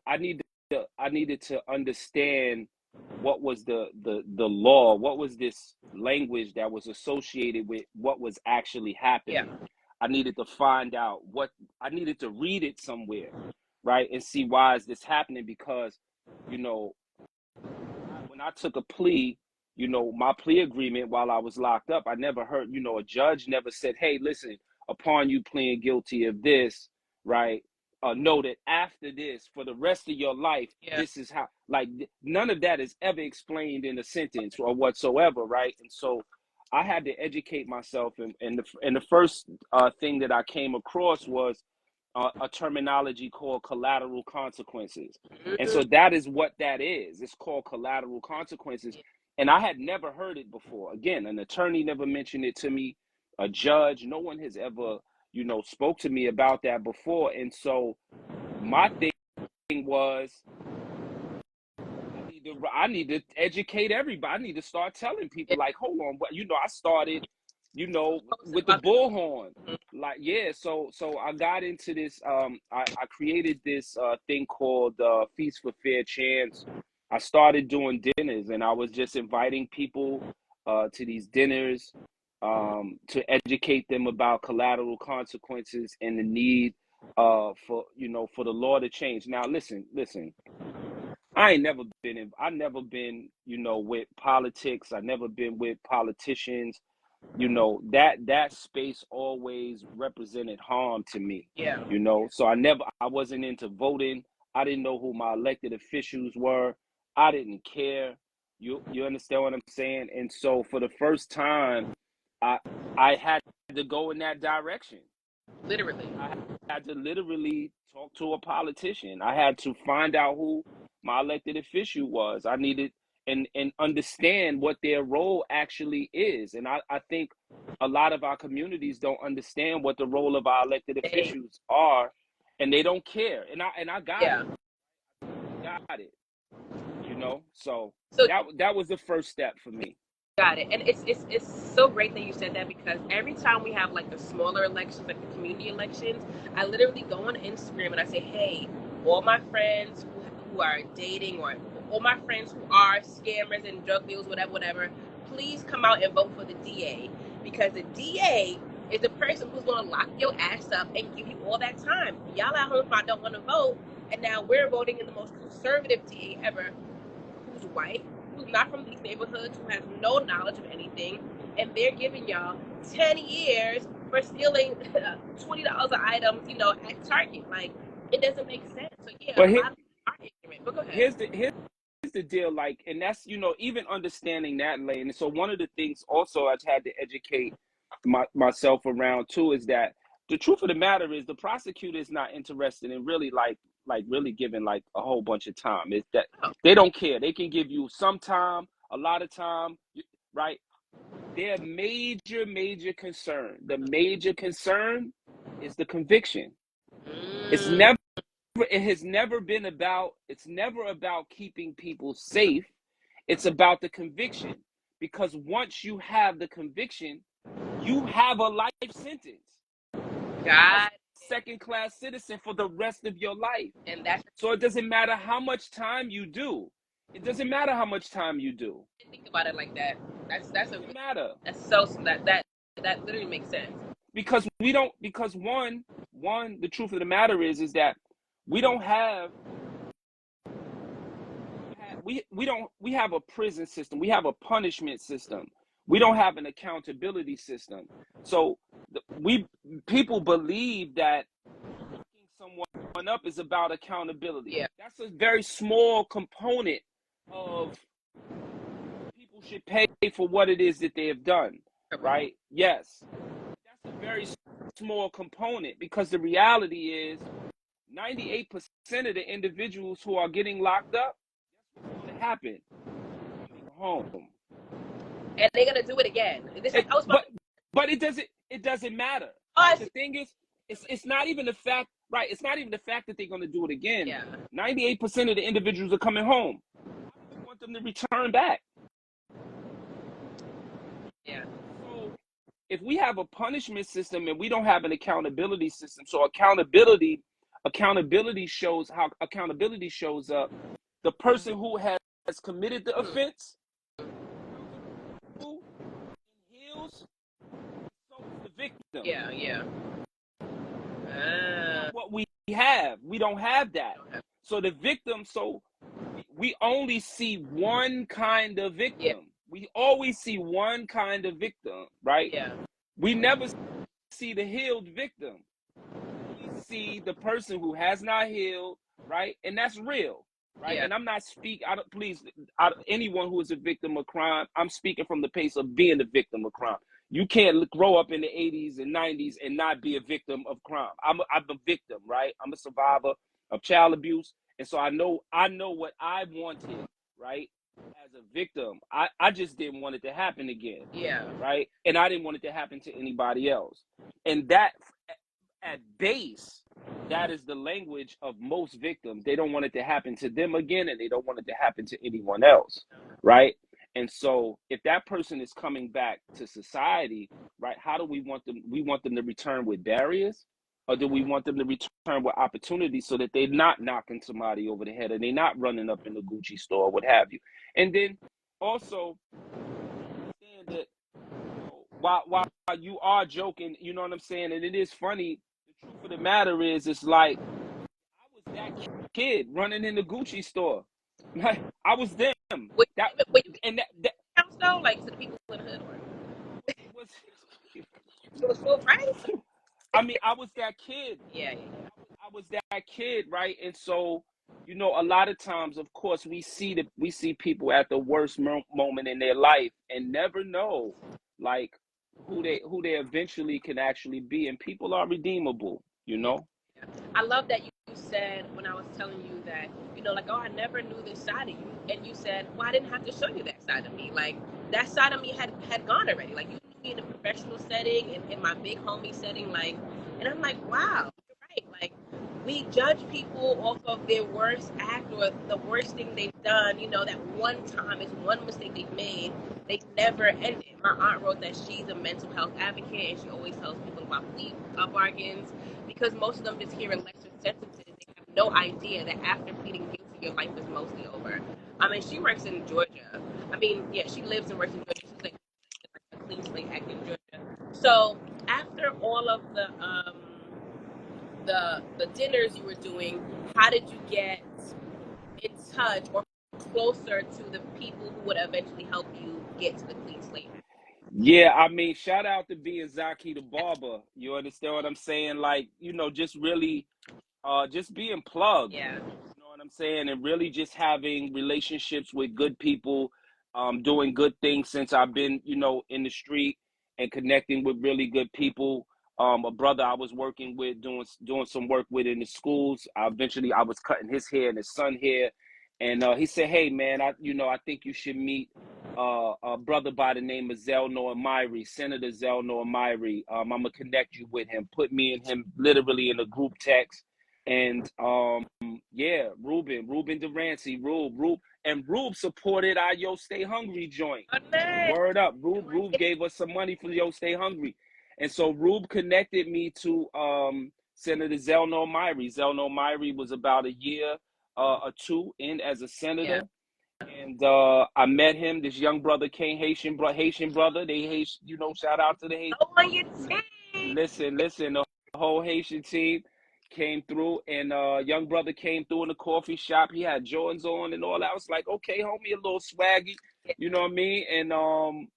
Speaker 2: to understand what was the law, what was this language that was associated with what was actually
Speaker 1: Yeah.
Speaker 2: happening. I needed to find out what I needed to read it somewhere, right? And see why is this happening, because you know when I took a plea, my plea agreement while I was locked up, I never heard, a judge never said, hey, listen, upon you pleading guilty of this, right? Know that after this, for the rest of your life,
Speaker 1: Yeah.
Speaker 2: this is how, like, none of that is ever explained in a sentence or whatsoever, right? And so I had to educate myself. And the first thing that I came across was a terminology called collateral consequences. And
Speaker 1: Mm-hmm.
Speaker 2: so that is what that is. It's called collateral consequences. And I had never heard it before. Again, an attorney never mentioned it to me, a judge, no one has ever, spoke to me about that before. And so my thing was, I need to educate everybody. I need to start telling people, like, hold on, I started, with the bullhorn. Like, yeah, so I got into this, I created this thing called Feast for Fair Chance. I started doing dinners, and I was just inviting people to these dinners, to educate them about collateral consequences and the need for the law to change. Now listen, I never been, with politics. I never been with politicians. That space always represented harm to me.
Speaker 1: Yeah.
Speaker 2: So I wasn't into voting. I didn't know who my elected officials were. I didn't care. You understand what I'm saying? And so for the first time, I I had to go in that direction.
Speaker 1: Literally.
Speaker 2: I had to literally talk to a politician. I had to find out who my elected official was. I needed and understand what their role actually is. And I think a lot of our communities don't understand what the role of our elected officials are, and they don't care. And I got
Speaker 1: Yeah.
Speaker 2: it. Got it. You know? So
Speaker 1: So
Speaker 2: that was the first step for me.
Speaker 1: got it. And it's so great that you said that, because every time we have like the smaller elections, like the community elections, I literally go on Instagram and I say, hey, all my friends who are dating, or all my friends who are scammers and drug dealers, whatever, please come out and vote for the DA, because the DA is the person who's going to lock your ass up and give you all that time. Y'all at home don't want to vote, and now we're voting in the most conservative DA ever, who's white, who's not from these neighborhoods, who has no knowledge of anything, and they're giving y'all 10 years for stealing $20 of items, at Target. Like, it doesn't make sense. So yeah,
Speaker 2: But
Speaker 1: a lot of people are ignorant. But go ahead.
Speaker 2: Here's the deal, like, and that's, even understanding that lane. And so one of the things also I've had to educate myself around too is that the truth of the matter is the prosecutor is not interested in really like really giving like a whole bunch of time. It's that they don't care. They can give you some time, a lot of time, right? Their major concern, the major concern is the conviction. It has never been about, it's never about keeping people safe. It's about the conviction, because once you have the conviction, you have a life sentence.
Speaker 1: God,
Speaker 2: Second-class citizen for the rest of your life.
Speaker 1: and that's
Speaker 2: So it doesn't matter how much time you do. It doesn't matter how much time you do.
Speaker 1: think about it like that. That's
Speaker 2: It doesn't matter.
Speaker 1: That's so that literally makes sense.
Speaker 2: Because one, the truth of the matter is that we don't have we have a prison system. We have a punishment system. We don't have an accountability system. So people believe that locking someone up is about accountability.
Speaker 1: Yeah.
Speaker 2: That's a very small component of people should pay for what it is that they have done, right? Yes. That's a very small component, because the reality is 98% of the individuals who are getting locked up, that's what's going to happen. They're coming home.
Speaker 1: And they're going to do it again.
Speaker 2: But it doesn't matter. The thing is, it's not even the fact, right? It's not even the fact that they're going to do it again.
Speaker 1: Yeah.
Speaker 2: 98% of the individuals are coming home. How do we want them to return back?
Speaker 1: Yeah.
Speaker 2: So if we have a punishment system and we don't have an accountability system, so accountability shows how accountability shows up. The person who has committed the offense heals, so is the victim.
Speaker 1: Yeah.
Speaker 2: What we have, we don't have that. So the victim, we only see one kind of victim. Yeah. We always see one kind of victim, right?
Speaker 1: Yeah.
Speaker 2: We never see the healed victim. We see the person who has not healed, right? And that's real, right? Yeah. And I'm not speaking, anyone who is a victim of crime, I'm speaking from the place of being a victim of crime. You can't grow up in the 80s and 90s and not be a victim of crime. I'm a victim, right? I'm a survivor of child abuse. And so I know what I wanted, right? As a victim, I just didn't want it to happen again.
Speaker 1: Yeah.
Speaker 2: Right? And I didn't want it to happen to anybody else. And that, at base, that is the language of most victims. They don't want it to happen to them again, and they don't want it to happen to anyone else, right? And so if that person is coming back to society, right, how do we want them? We want them to return with barriers, or do we want them to return with opportunities so that they're not knocking somebody over the head and they're not running up in the Gucci store, what have you? And then also understand that while you are joking, you know what I'm saying, and it is funny, the truth of the matter is, it's like, I was that kid running in the Gucci store. I was them.
Speaker 1: That counts though, like, to the people in the hood. It was full price.
Speaker 2: I mean, I was that kid.
Speaker 1: Yeah.
Speaker 2: I was that kid, right? And so, a lot of times, of course, we see people at the worst moment in their life and never know, like, who they eventually can actually be. And people are redeemable,
Speaker 1: I love that you said when I was telling you that, like, oh, I never knew this side of you. And you said, well, I didn't have to show you that side of me. Like, that side of me had gone already. Like, you knew me in a professional setting and in my big homie setting. Like, and I'm like, wow, you're right. Like, we judge people off of their worst act or the worst thing they've done. That one time is one mistake they've made. They never ended. My aunt wrote that she's a mental health advocate and she always tells people about plea bargains because most of them just hear lesser sentences. They have no idea that after pleading guilty, your life is mostly over. I mean, she works in Georgia. I mean, yeah, she lives and works in Georgia. She's like a clean slate act in Georgia. So after all of the dinners you were doing, how did you get in touch or closer to the people who would eventually help you get to the clean slate?
Speaker 2: Yeah, I mean, shout out to being Zaki the barber. You understand what I'm saying? Like, just really just being plugged.
Speaker 1: Yeah.
Speaker 2: You know what I'm saying? And really just having relationships with good people, doing good things since I've been, in the street and connecting with really good people. A brother I was working with, doing some work with in the schools. Eventually I was cutting his hair and his son hair. And he said, hey man, I think you should meet a brother by the name of Zelno Amiri, Senator Zelno Amiri. I'm gonna connect you with him. Put me and him literally in a group text. And yeah, Ruben Durancy, Rube supported our Yo Stay Hungry joint. Word up, Rube gave us some money for Yo Stay Hungry, and so Rube connected me to Senator Zelno Myrie. Zelno Myrie was about a year or two in as a senator, and I met him. This young brother came, Haitian brother. They Haitian, shout out to the Haitian. Listen, the whole Haitian team came through, and young brother came through in the coffee shop. He had Jordans on and all that. I was like, okay, homie, a little swaggy, you know what I mean? And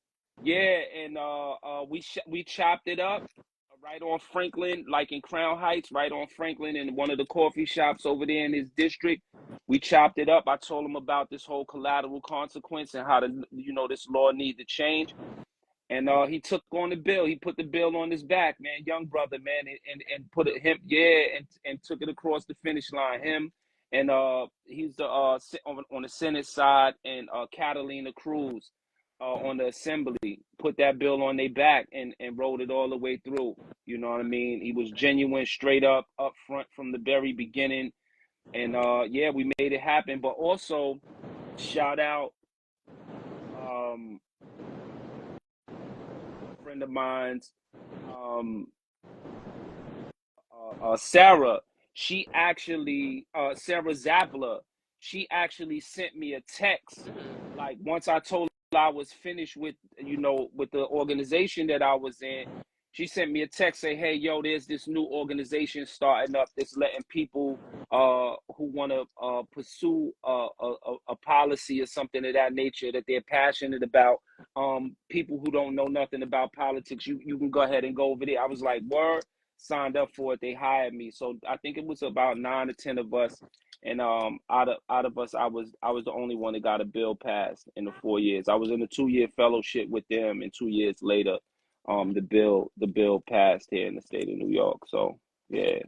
Speaker 2: yeah, and we chopped it up right on Franklin, like in Crown Heights, right on Franklin, in one of the coffee shops over there in his district. We chopped it up. I told him about this whole collateral consequence and how this law need to change. And he took on the bill. He put the bill on his back, man. Young brother, man, and put it him, yeah, and took it across the finish line. Him and he's the on the Senate side, and Catalina Cruz on the Assembly put that bill on their back and rolled it all the way through. You know what I mean? He was genuine, straight up front from the very beginning, and yeah, we made it happen. But also, shout out friend of mine's, Sarah. She actually, Sarah Zappler, she actually sent me a text. Like once I told her I was finished with, with the organization that I was in, she sent me a text say, hey, yo, there's this new organization starting up that's letting people who want to pursue a policy or something of that nature that they're passionate about. People who don't know nothing about politics, you can go ahead and go over there. I was like, word, signed up for it. They hired me. So I think it was about 9 or 10 of us. And out of us, I was the only one that got a bill passed in the 4 years. I was in a 2-year fellowship with them, and 2 years later, the bill passed here in the state of New York. So yeah,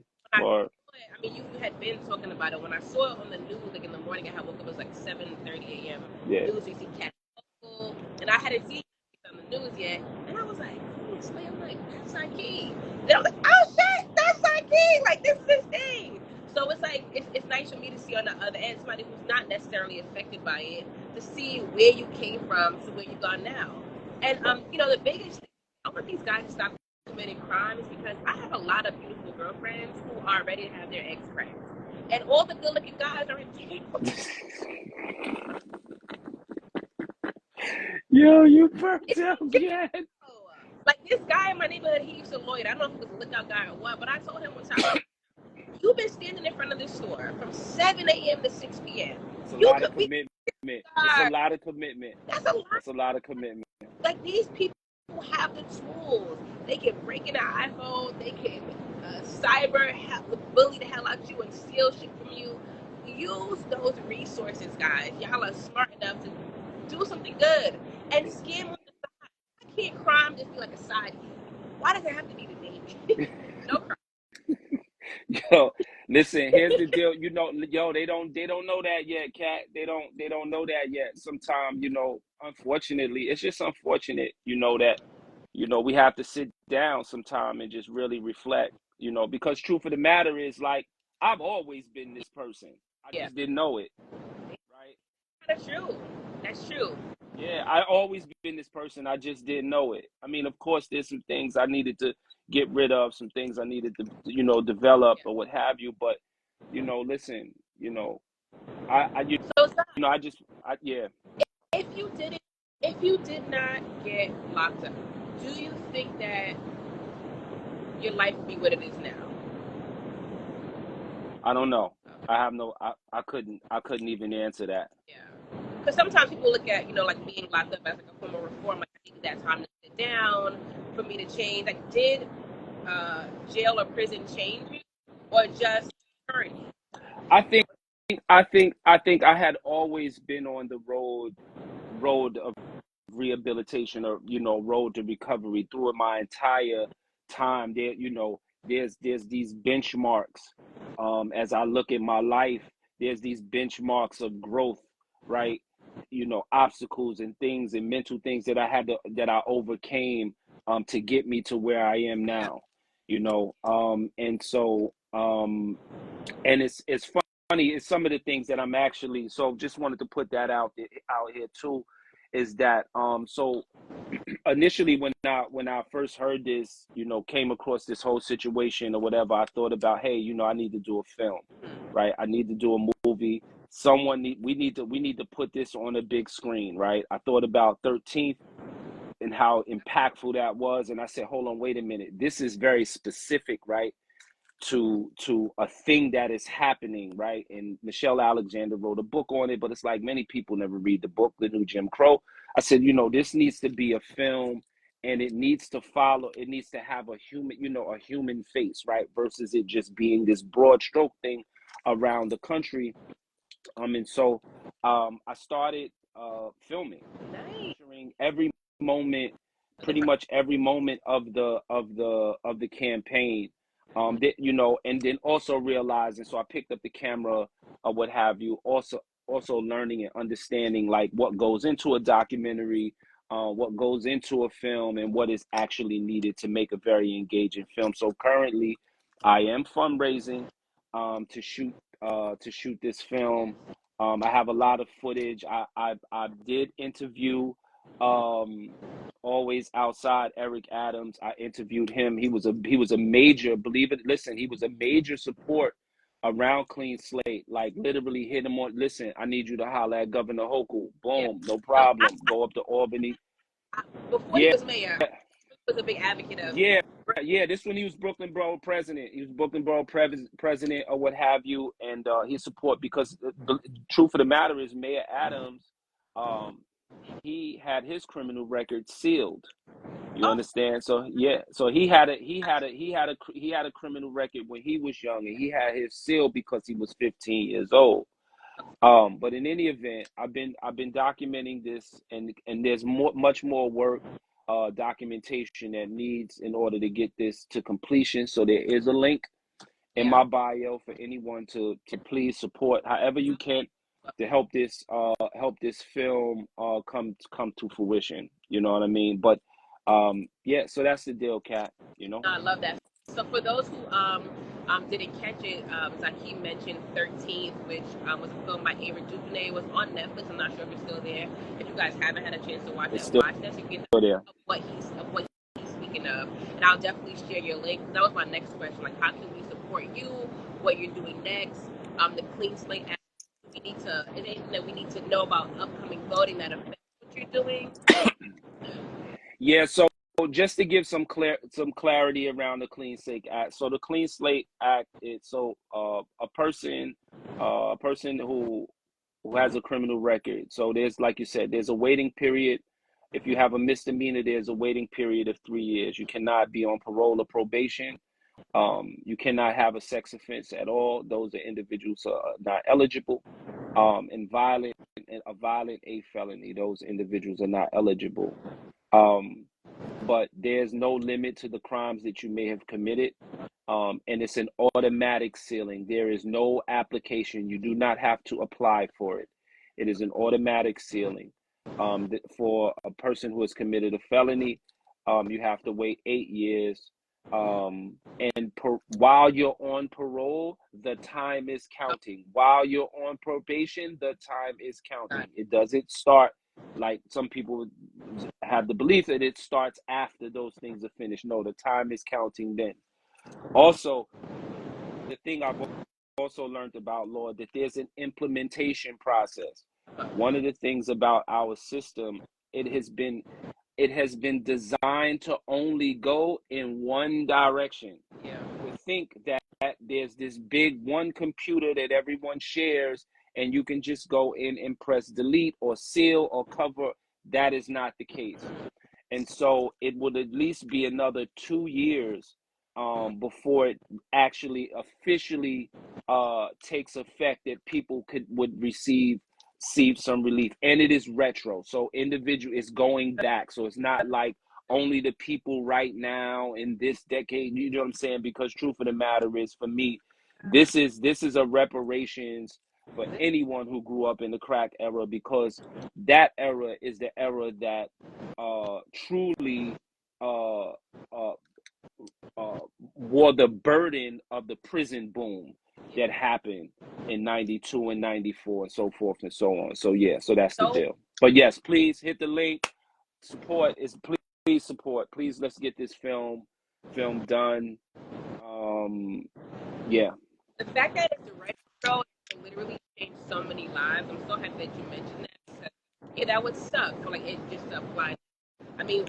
Speaker 2: or
Speaker 1: I mean, you had been talking about it. When I saw it on the news, like in the morning, I woke up, it was like 7:30 a.m.
Speaker 2: yeah.
Speaker 1: News, we see Cat, and I hadn't seen it on the news yet, and I was like, honestly, I'm like, that's Zaki. And I was like, oh shit, that's Zaki. Like this is his thing. So it's like it's nice for me to see on the other end somebody who's not necessarily affected by it, to see where you came from to where you got now. And the biggest thing, I want these guys to stop committing crimes because I have a lot of beautiful girlfriends who are ready to have their eggs cracked. And all the good looking guys are in jail.
Speaker 2: Yo, you burnt out again.
Speaker 1: Like this guy in my neighborhood, he used to lawyer. I don't know if he was a lookout guy or what, but I told him one time, you've been standing in front of this store from 7 a.m. to 6 p.m.
Speaker 2: It's a lot of commitment. It's a lot of commitment. That's a lot of commitment.
Speaker 1: Like these people have the tools. They can break in an iPhone. They can cyber bully the hell out you and steal shit from you. Use those resources, guys. Y'all are smart enough to do something good and scam on the side. Why can't crime just be like a side gig? Why does it have to be the name? No crime.
Speaker 2: Yo, Listen, here's the deal. You know, yo, they don't know that yet, Kat. They don't know that yet. Sometimes, you know, unfortunately, it's just unfortunate, you know, that, you know, we have to sit down sometime and just really reflect, you know, because truth of the matter is, like, I've always been this person. I
Speaker 1: Yeah,
Speaker 2: just didn't know it, right?
Speaker 1: that's true. That's true.
Speaker 2: Yeah, I always been this person. I just didn't know it. I mean, of course, there's some things I needed to get rid of, some things I needed to, you know, develop
Speaker 1: Yeah.
Speaker 2: or what have you. But, you know, listen, you know, you
Speaker 1: So, Zach,
Speaker 2: know, yeah.
Speaker 1: if you didn't, if you did not get locked up, do you think that your life would be what it is now?
Speaker 2: I don't know. I have no. I couldn't even answer that.
Speaker 1: Yeah. Because sometimes people look at, like being locked up as like a form of reform. Like, I need that time to sit down for me to change. Like, did jail or prison change you, or just hurt you?
Speaker 2: I think. I think I had always been on the road of rehabilitation, or, you know, road to recovery through my entire time there. You know, there's these benchmarks. As I look at my life, there's these benchmarks of growth, right? You know, obstacles and things and mental things that I overcame, to get me to where I am now, you know. And so, and it's funny, it's some of the things that I'm actually, so just wanted to put that out here too, is that, so initially when I first heard this, you know, came across this whole situation or whatever, I thought about, hey, you know, I need to do a film, right? I need to do a movie. We need to put this on a big screen, right? I thought about 13th and how impactful that was, and I said, hold on, wait a minute, this is very specific, right? To a thing that is happening, right? And Michelle Alexander wrote a book on it, but it's like many people never read the book, The New Jim Crow. I said, you know, this needs to be a film, and it needs to have a human, you know, a human face, right? Versus it just being this broad stroke thing around the country. And so, I started filming,
Speaker 1: Nice.
Speaker 2: capturing every moment, pretty much every moment of the campaign. That, you know, and then also realizing, so I picked up the camera or what have you. Also learning and understanding, like, what goes into a documentary, what goes into a film, and what is actually needed to make a very engaging film. So currently, I am fundraising, to shoot this film. I have a lot of footage. I did interview, um, always outside, Eric Adams. I interviewed him. He was a major, believe it. Listen, he was a major support around Clean Slate. Like, literally hit him on. Listen, I need you to holler at Governor Hochul.
Speaker 1: Yeah.
Speaker 2: Boom, no
Speaker 1: No,
Speaker 2: problem. Go up to Albany.
Speaker 1: before he
Speaker 2: Yeah,
Speaker 1: was mayor, he was a big advocate of.
Speaker 2: yeah, yeah. This when he was Brooklyn Borough president. He was Brooklyn Borough president or what have you, and his support, because the truth of the matter is, Mayor Adams, um, he had his criminal record sealed. You
Speaker 1: Oh,
Speaker 2: understand? So yeah, so he had a criminal record when he was young, and he had his sealed because he was 15 years old. But in any event, I've been documenting this, and there's much more work, documentation that needs in order to get this to completion. So there is a link in
Speaker 1: yeah.
Speaker 2: my bio for anyone to please support however you can to help this film come to fruition. You know what I mean? But yeah, so that's the deal, Kat. You know.
Speaker 1: I love that. So for those who didn't catch it, Zaki mentioned 13th, which was a film by Ava DuVernay. It was on Netflix. I'm not sure if it's still there. If you guys haven't had a chance to watch
Speaker 2: It's
Speaker 1: it,
Speaker 2: still
Speaker 1: watch that so you get
Speaker 2: there.
Speaker 1: what he's speaking of. And I'll definitely share your link. That was my next question. Like, how can we support you? What you're doing next? The Clean Slate Act. We need to. Is there anything that we need to know about upcoming voting that affects what you're doing?
Speaker 2: Yeah, so just to give some clarity around the Clean Slate Act. So the Clean Slate Act is, so a person who has a criminal record. So there's, like you said, there's a waiting period. If you have a misdemeanor, there's a waiting period of 3 years. You cannot be on parole or probation. You cannot have a sex offense at all. Those are individuals who are not eligible. And a violent a felony. Those individuals are not eligible. Um, but there's no limit to the crimes that you may have committed. And it's an automatic sealing. There is no application. You do not have to apply for it. It is an automatic sealing. For a person who has committed a felony, you have to wait 8 years. While you're on parole, the time is counting. While you're on probation, the time is counting. It doesn't start like some people have the belief that it starts after those things are finished. No, the time is counting then. Also, the thing I've also learned about law, that there's an implementation process. One of the things about our system, it has been designed to only go in one direction.
Speaker 1: Yeah.
Speaker 2: We think that there's this big one computer that everyone shares, and you can just go in and press delete or seal or cover. That is not the case. And so it would at least be another 2 years before it actually officially takes effect, that people would receive some relief. And it is retro, so individual is going back. So it's not like only the people right now in this decade. You know what I'm saying? Because truth of the matter is, for me, this is a reparations for anyone who grew up in the crack era, because that era is the era that truly wore the burden of the prison boom that happened in 92 and 94 and so forth and so on. So yeah, so that's the deal. But yes, please hit the link. Support is please support. Please, let's get this film done. Yeah.
Speaker 1: The fact that it's a retro literally changed so many lives. I'm so happy that you mentioned that, because yeah, that would suck. So, like, it just applied. I mean,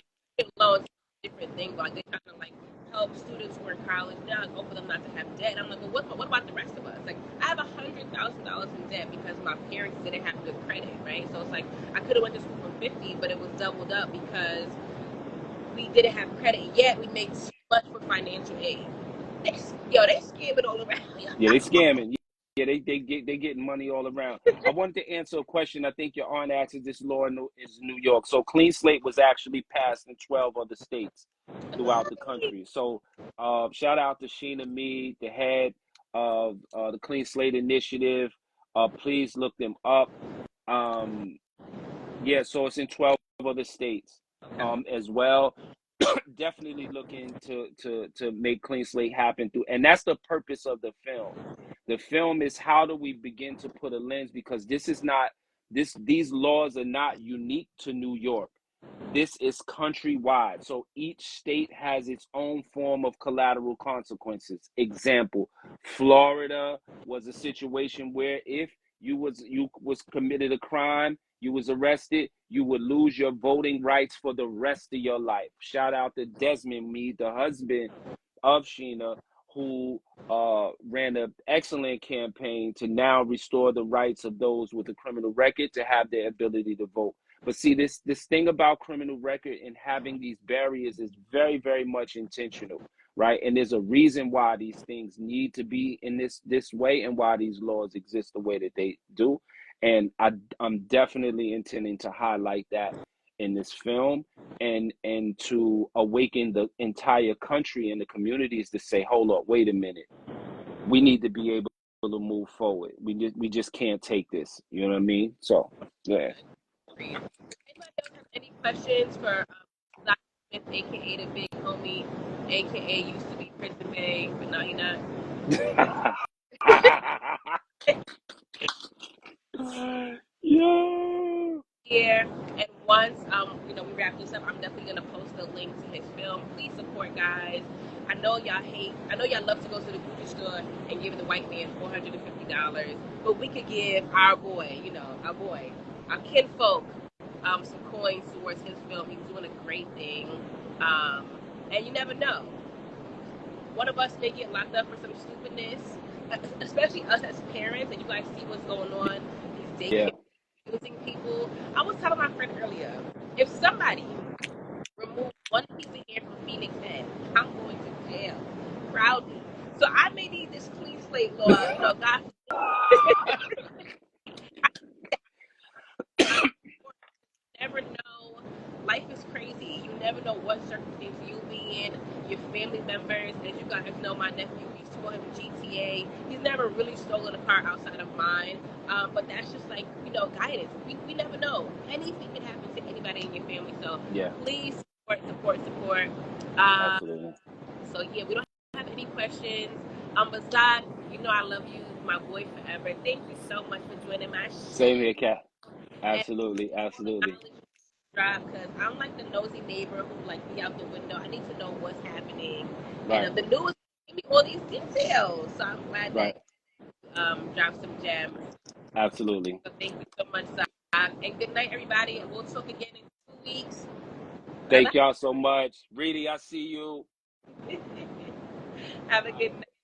Speaker 1: loans is a different thing, but like, they trying to like help students who are in college now, and hope for them not to have debt. And I'm like, well, what about the rest of us? Like, I have $100,000 in debt because my parents didn't have good credit, right? So it's like I could have went to school for 50, but it was doubled up because we didn't have credit yet. We made so much for financial aid. They scamming all around.
Speaker 2: Yeah, they scamming. Yeah, they getting money all around. I wanted to answer a question. I think your aunt asked, this law is New York. So clean slate was actually passed in 12 other states throughout the country. So shout out to Sheena Mead, the head of the Clean Slate Initiative. Please look them up. Yeah, so it's in 12 other states as well. Definitely looking to make clean slate happen through, and that's the purpose of the film. The film is, how do we begin to put a lens, because these laws are not unique to New York. This is countrywide. So each state has its own form of collateral consequences. Example, Florida was a situation where if you was committed a crime, you was arrested, you would lose your voting rights for the rest of your life. Shout out to Desmond Meade, the husband of Sheena, who ran an excellent campaign to now restore the rights of those with a criminal record to have their ability to vote. But see, this thing about criminal record and having these barriers is very, very much intentional, right? And there's a reason why these things need to be in this way, and why these laws exist the way that they do. And I'm definitely intending to highlight that in this film, and to awaken the entire country and the communities to say, hold up, wait a minute, we need to be able to move forward. We just can't take this. You know what I mean? So yeah.
Speaker 1: Anybody else have any questions for Zaki Smith, aka the big homie, aka used to be Prison Bay, but now you're not?
Speaker 2: Yeah.
Speaker 1: Yeah, and once we wrap this up, I'm definitely gonna post a link to his film. Please support, guys. I know y'all love to go to the grocery store and give the white man $450, but we could give our boy, our kinfolk, some coins towards his film. He's doing a great thing, and you never know. One of us may get locked up for some stupidness, especially us as parents, and you guys see what's going on. These daycare using people. I was telling my friend earlier, if somebody removed one piece of hair from Phoenix head, I'm going to jail proudly. So I may need this clean slate law. God. You never know. Life is crazy. You never know what circumstances guys know my nephew. We used to call him GTA. He's never really stolen a car outside of mine. But that's just like, guidance. We never know. Anything can happen to anybody in your family. So
Speaker 2: Yeah,
Speaker 1: please support. Uh,
Speaker 2: absolutely.
Speaker 1: so yeah, we don't have any questions. But Zod, I love you, my boy forever. Thank you so much for joining my
Speaker 2: Same here,
Speaker 1: show.
Speaker 2: Kat.
Speaker 1: And
Speaker 2: Absolutely,
Speaker 1: all the
Speaker 2: absolutely.
Speaker 1: knowledge drive, because I'm like the nosy neighbor who like be out the window. I need to know what's happening, and
Speaker 2: Right,
Speaker 1: the news give me all these details. So I'm glad that
Speaker 2: right.
Speaker 1: dropped some gems.
Speaker 2: Absolutely.
Speaker 1: So thank you so much, Zod. And good night, everybody. And we'll talk again in 2 weeks. Bye
Speaker 2: Thank y'all so much. Reedy, I see you.
Speaker 1: bye. Have a
Speaker 2: All
Speaker 1: good
Speaker 2: right.
Speaker 1: night.